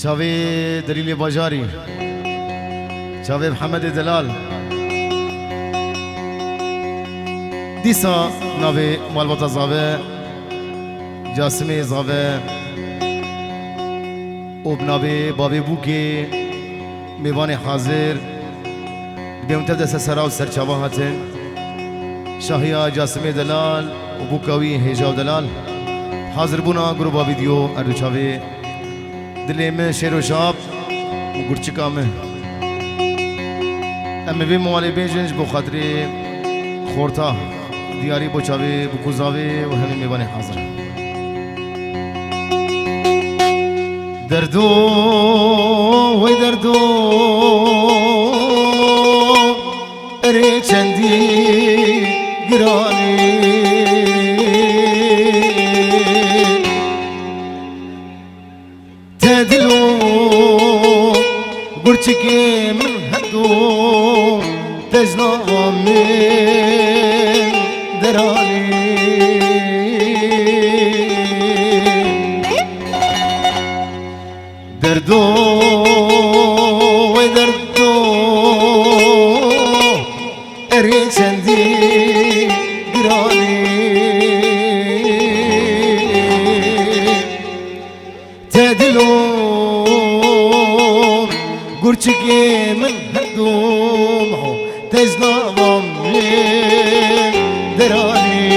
چاوی دلیل باجاری چاوی محمد دلال دیسا ناوی مالباتا زاوه جاسمی زاوه وبناوی بابی بوکی میوان حاضر بیمتر دست سرا و سرچاوا هاتن شاهیا جاسمی دلال و بوکاوی هیجاو دلال حاضر بونا گروبا ویدیو اردو چاوی دلی من شیر و شاب و گرچکا من اما بی موالی بیجنج بو خاطری خورتا دیاری بو چاوی بو کوزاوی و همین میوانی حاضر دردو وی دردو اری چندی گرانی تدلو گرچکی من هدو تجنا من درانی دردو وی دردو اری چندی گرانی تدلو گرچکی من هردوم تجنابم درانی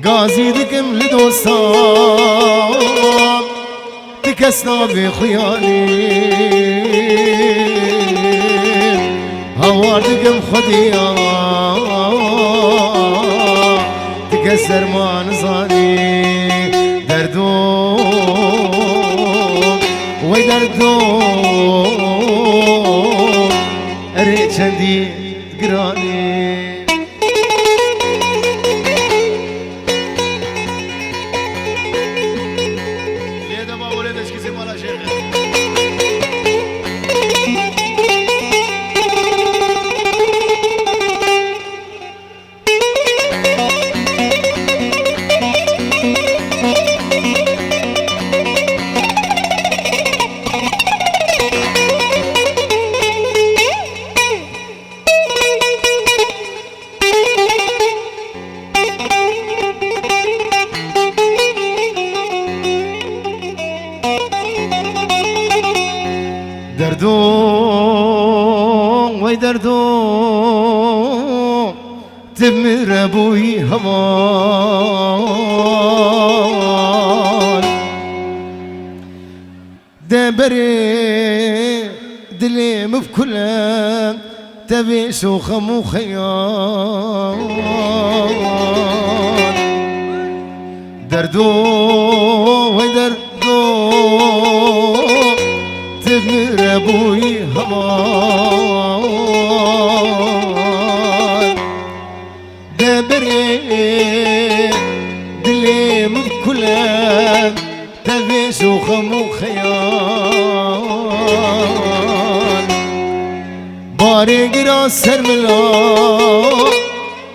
غازی دکم لدوستان تکسنا بخیالی هوار دکم خودیا تکسر ما نزانی دردو وی دردو اری چندی گرانی دردو وی دردو تمر بوی هوان دبری دلی مبکلم تبی شوخم و خیان دردو وی دردو تمر بوی هوان دبری دلی مبکلم تبی شوخم و خیان باری گرا سر ملا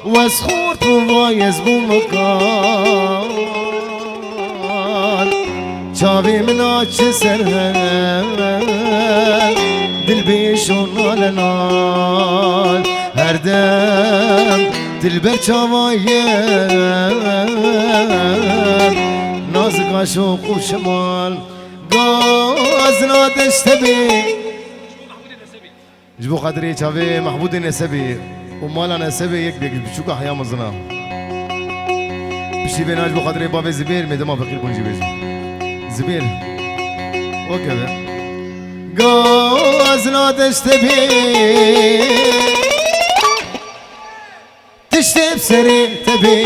و از خورد و وایز بو مکان چاوی منا چه سر دل بیشون نال هر دم دل بر چاوایه نازگاش و خوشمال گاز نادشته بی جبو خاطری چاوی محمود نسبی و مالا نسبی یک بیگی بچوکا حیا مزنا بشی بیناج بو خاطری باب زبیر میده ما فقیر کنجی بیش زبیر اوكي غاز لا تشتبه تشتب سري تبي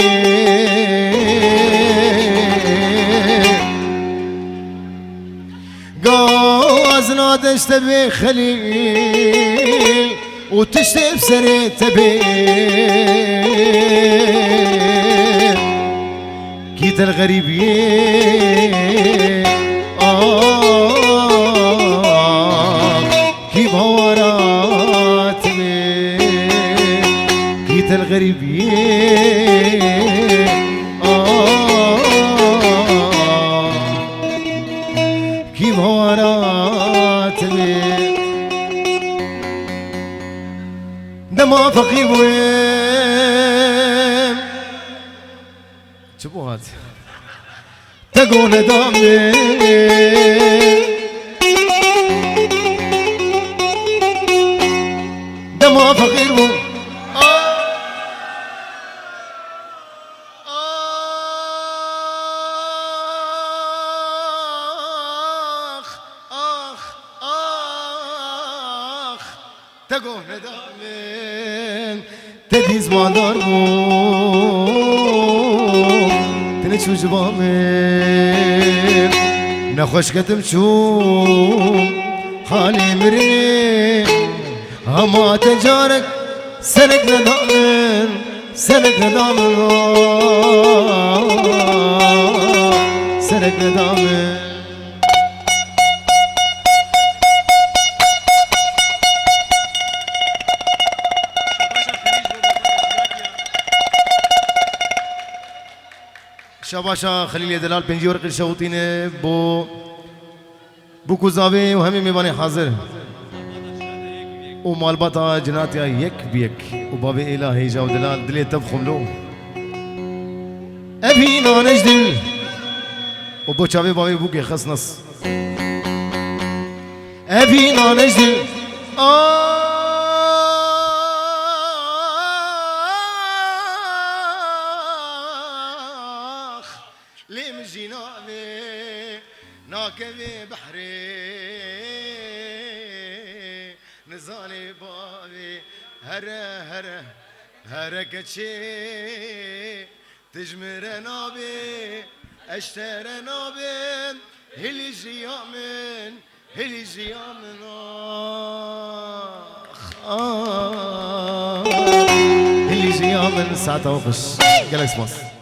غاز لا تشتبه خليل وتشتب سري تبي كيت الغريبين كيف هورات كيت الغريبين شو هاد تقول دامي دما فقير بو تقول دامي تديز ما دار بو تنشو جبامي نخوش كتم شو حالي مرني هما تجارك سلك ندامن سلك ندامن سلك ندامن شاباشا خليل دلال بنجي ورق الشوطينه بو كوزاوي وهمي ميباني حاضر ومالبطا جناتيا يك بيك وبابي إلهي جاو دلال دلي تبخم له أبينا نجدل وبو شابي بابي بوكي خصنص أبينا نجدل ليه مجيناني ناكبي بحري نزاني بابي هره هركتشي تجمر نابي اشتر نابي هلي جيامن هلي جيامن هلي جيامن ساعة وخش جالكس مصر